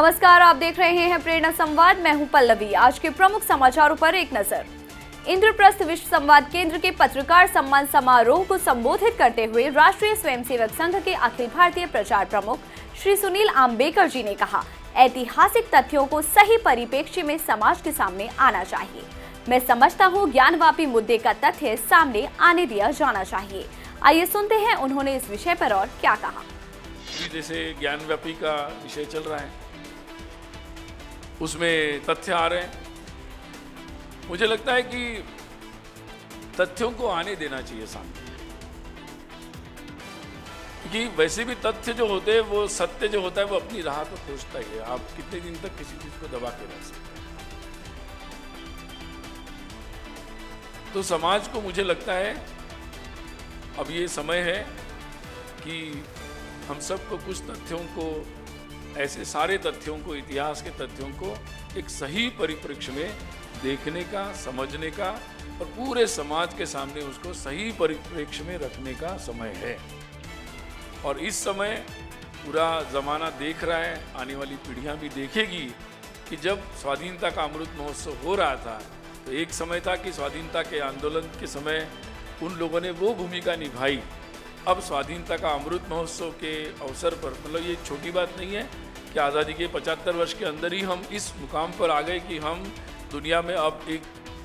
नमस्कार, आप देख रहे हैं प्रेरणा संवाद। मैं हूं पल्लवी। आज के प्रमुख समाचारों पर एक नजर। इंद्रप्रस्थ विश्व संवाद केंद्र के पत्रकार सम्मान समारोह को संबोधित करते हुए राष्ट्रीय स्वयंसेवक संघ के अखिल भारतीय प्रचार प्रमुख श्री सुनील आम्बेकर जी ने कहा, ऐतिहासिक तथ्यों को सही परिप्रेक्ष्य में समाज के सामने आना चाहिए। मैं समझता हूँ ज्ञानवापी मुद्दे का तथ्य सामने आने दिया जाना चाहिए। आइए सुनते हैं उन्होंने इस विषय पर और क्या कहा। जैसे ज्ञानव्यापी का विषय चल रहा है, उसमें तथ्य आ रहे हैं। मुझे लगता है कि तथ्यों को आने देना चाहिए सामने, क्योंकि वैसे भी तथ्य जो होते हैं, वो सत्य जो होता है वो अपनी राह तो खोजता ही है। आप कितने दिन तक किसी चीज को दबा के रख सकते हैं। तो समाज को मुझे लगता है अब ये समय है कि हम सबको कुछ तथ्यों को, ऐसे सारे तथ्यों को, इतिहास के तथ्यों को एक सही परिप्रेक्ष्य में देखने का, समझने का और पूरे समाज के सामने उसको सही परिप्रेक्ष्य में रखने का समय है। और इस समय पूरा ज़माना देख रहा है, आने वाली पीढ़ियां भी देखेगी कि जब स्वाधीनता का अमृत महोत्सव हो रहा था तो एक समय था कि स्वाधीनता के आंदोलन के समय उन लोगों ने वो भूमिका निभाई। अब स्वाधीनता का अमृत महोत्सव के अवसर पर, मतलब ये छोटी बात नहीं है कि आज़ादी के 75 वर्ष के अंदर ही हम इस मुकाम पर आ गए कि हम दुनिया में अब एक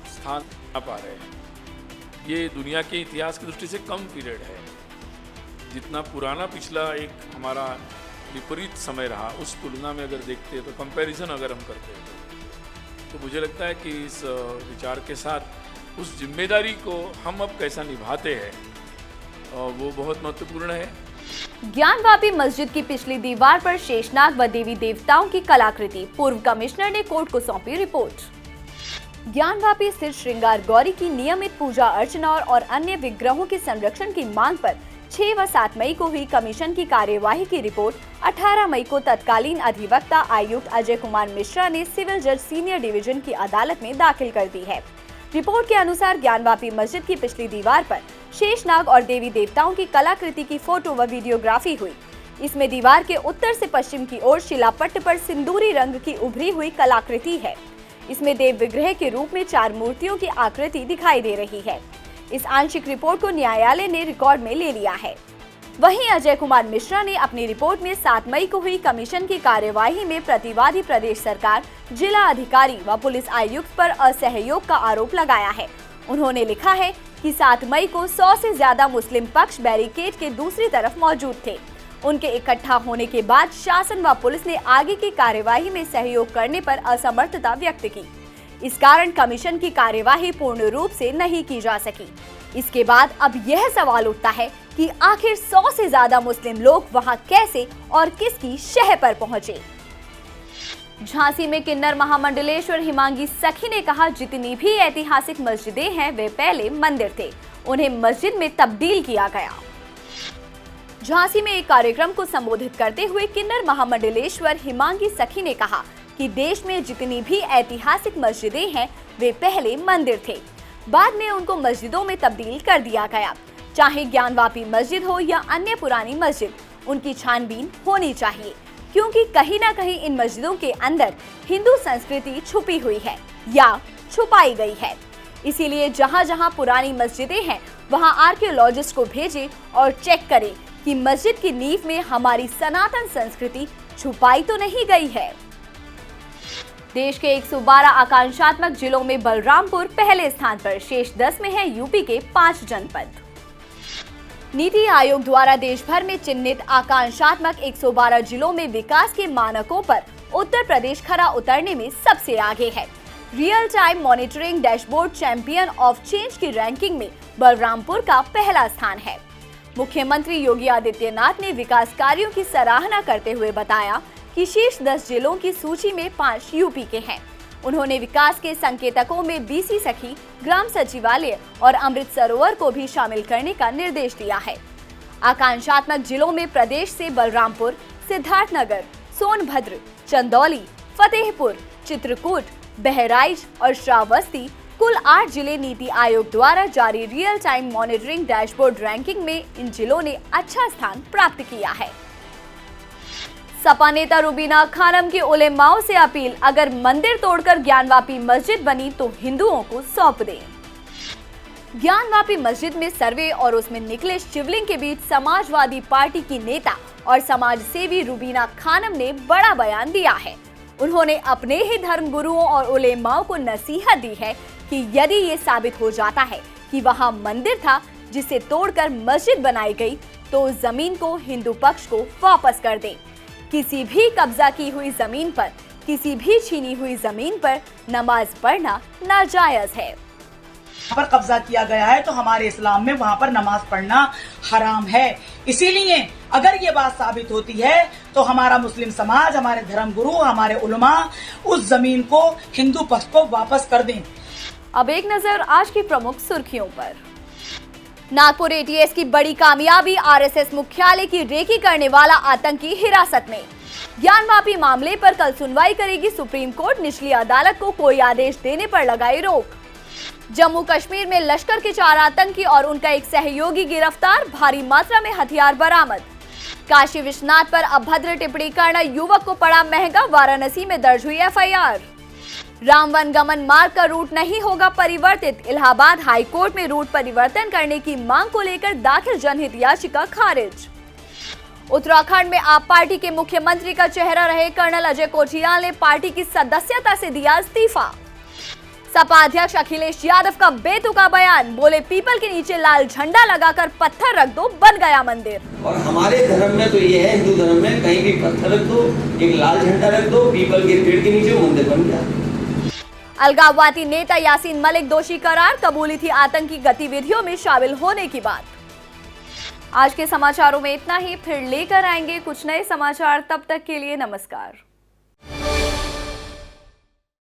स्थान आ पा रहे हैं। ये दुनिया के इतिहास की दृष्टि से कम पीरियड है। जितना पुराना पिछला एक हमारा विपरीत समय रहा, उस तुलना में अगर देखते हैं तो कंपैरिजन अगर हम करते हैं तो मुझे लगता है कि इस विचार के साथ उस जिम्मेदारी को हम अब कैसा निभाते हैं वो बहुत महत्वपूर्ण है। ज्ञानवापी मस्जिद की पिछली दीवार पर शेषनाग व देवी देवताओं की कलाकृति, पूर्व कमिश्नर ने कोर्ट को सौंपी रिपोर्ट। ज्ञानवापी स्थित श्रृंगार गौरी की नियमित पूजा अर्चना और अन्य विग्रहों के संरक्षण की मांग पर 6 व 7 मई को हुई कमीशन की कार्यवाही की रिपोर्ट 18 मई को तत्कालीन अधिवक्ता आयुक्त अजय कुमार मिश्रा ने सिविल जज सीनियर डिवीजन की अदालत में दाखिल कर दी है। रिपोर्ट के अनुसार ज्ञानवापी मस्जिद की पिछली दीवार पर शेषनाग और देवी देवताओं की कलाकृति की फोटो व वीडियोग्राफी हुई। इसमें दीवार के उत्तर से पश्चिम की ओर शिलापट्ट पर सिंदूरी रंग की उभरी हुई कलाकृति है। इसमें देव विग्रह के रूप में 4 मूर्तियों की आकृति दिखाई दे रही है। इस आंशिक रिपोर्ट को न्यायालय ने रिकॉर्ड में ले लिया है। वहीं अजय कुमार मिश्रा ने अपनी रिपोर्ट में 7 मई को हुई कमीशन की कार्यवाही में प्रतिवादी प्रदेश सरकार, जिला अधिकारी व पुलिस आयुक्त पर असहयोग का आरोप लगाया है। उन्होंने लिखा है कि 7 मई को 100 से ज्यादा मुस्लिम पक्ष बैरिकेड के दूसरी तरफ मौजूद थे। उनके इकट्ठा होने के बाद शासन व पुलिस ने आगे की कार्यवाही में सहयोग करने पर असमर्थता व्यक्त की। इस कारण कमीशन की कार्यवाही पूर्ण रूप से नहीं की जा सकी। इसके बाद अब यह सवाल उठता है कि आखिर 100 से ज्यादा मुस्लिम लोग वहां कैसे और किसकी शह पर पहुंचे। झांसी में किन्नर महामंडलेश्वर हिमांगी सखी ने कहा, जितनी भी ऐतिहासिक मस्जिदें हैं वे पहले मंदिर थे, उन्हें मस्जिद में तब्दील किया गया। झांसी में एक कार्यक्रम को संबोधित करते हुए किन्नर महामंडलेश्वर हिमांगी सखी ने कहा कि देश में जितनी भी ऐतिहासिक मस्जिदें हैं वे पहले मंदिर थे, बाद में उनको मस्जिदों में तब्दील कर दिया गया। चाहे ज्ञानवापी मस्जिद हो या अन्य पुरानी मस्जिद, उनकी छानबीन होनी चाहिए, क्योंकि कहीं ना कहीं इन मस्जिदों के अंदर हिंदू संस्कृति छुपी हुई है या छुपाई गई है। इसीलिए जहां जहां पुरानी मस्जिदें हैं वहां आर्कियोलॉजिस्ट को भेजें और चेक करें कि मस्जिद की नींव में हमारी सनातन संस्कृति छुपाई तो नहीं गई है। देश के 112 आकांक्षात्मक जिलों में बलरामपुर पहले स्थान पर, शेष 10 में है यूपी के 5 जनपद। नीति आयोग द्वारा देश भर में चिन्हित आकांक्षात्मक 112 जिलों में विकास के मानकों पर उत्तर प्रदेश खरा उतरने में सबसे आगे है। Real time monitoring dashboard champion of change की रैंकिंग में बलरामपुर का पहला स्थान है। मुख्यमंत्री योगी आदित्यनाथ ने विकास कार्यों की सराहना करते हुए बताया कि शीर्ष 10 जिलों की सूची में 5 यूपी के हैं। उन्होंने विकास के संकेतकों में बीसी सखी, ग्राम सचिवालय और अमृत सरोवर को भी शामिल करने का निर्देश दिया है। आकांक्षात्मक जिलों में प्रदेश से बलरामपुर, सिद्धार्थनगर, सोनभद्र, चंदौली, फतेहपुर, चित्रकूट, बहराइच और श्रावस्ती कुल 8 जिले नीति आयोग द्वारा जारी real time monitoring dashboard ranking में इन जिलों ने अच्छा स्थान प्राप्त किया है। सपा नेता रुबीना खानम की उलेमाओं से अपील, अगर मंदिर तोड़कर ज्ञानवापी मस्जिद बनी तो हिंदुओं को सौंप दें। ज्ञानवापी मस्जिद में सर्वे और उसमें निकले शिवलिंग के बीच समाजवादी पार्टी की नेता और समाज सेवी रुबीना खानम ने बड़ा बयान दिया है। उन्होंने अपने ही धर्म गुरुओं और उलेमाओं को नसीहत दी है कि यदि ये साबित हो जाता है कि वहां मंदिर था जिसे तोड़कर मस्जिद बनाई गई, तो जमीन को हिंदू पक्ष को वापस कर दें। किसी भी कब्जा की हुई जमीन पर, किसी भी छीनी हुई जमीन पर नमाज पढ़ना नाजायज है। पर कब्जा किया गया है तो हमारे इस्लाम में वहां पर नमाज पढ़ना हराम है। इसीलिए अगर ये बात साबित होती है तो हमारा मुस्लिम समाज, हमारे धर्म गुरु, हमारे उलमा उस जमीन को हिंदू पक्ष को वापस कर दें। अब एक नजर आज की प्रमुख सुर्खियों पर। नागपुर एटीएस की बड़ी कामयाबी, आरएसएस मुख्यालय की रेकी करने वाला आतंकी हिरासत में। ज्ञानवापी मामले पर कल सुनवाई करेगी सुप्रीम कोर्ट, निचली अदालत को कोई आदेश देने पर लगाई रोक। जम्मू कश्मीर में लश्कर के 4 आतंकी और उनका एक सहयोगी गिरफ्तार, भारी मात्रा में हथियार बरामद। काशी विश्वनाथ पर अभद्र टिप्पणी करना युवक को पड़ा महंगा, वाराणसी में दर्ज हुई एफआईआर। राम वन गमन मार्ग का रूट नहीं होगा परिवर्तित, इलाहाबाद हाईकोर्ट में रूट परिवर्तन करने की मांग को लेकर दाखिल जनहित याचिका खारिज। उत्तराखंड में आप पार्टी के मुख्यमंत्री का चेहरा रहे कर्नल अजय कोठियाल ने पार्टी की सदस्यता से दिया इस्तीफा। सपा अध्यक्ष अखिलेश यादव का बेतुका बयान, बोले पीपल के नीचे लाल झंडा लगाकर पत्थर रख दो, बन गया मंदिर। और हमारे धर्म में तो ये है, हिंदू धर्म में कहीं भी पत्थर रख दो, एक लाल झंडा रख दो, पीपल के पेड़ के नीचे मंदिर बन गया। अलगाववादी नेता यासीन मलिक दोषी करार, कबूली थी आतंकी गतिविधियों में शामिल होने की बात। आज के समाचारों में इतना ही, फिर लेकर आएंगे कुछ नए समाचार, तब तक के लिए नमस्कार।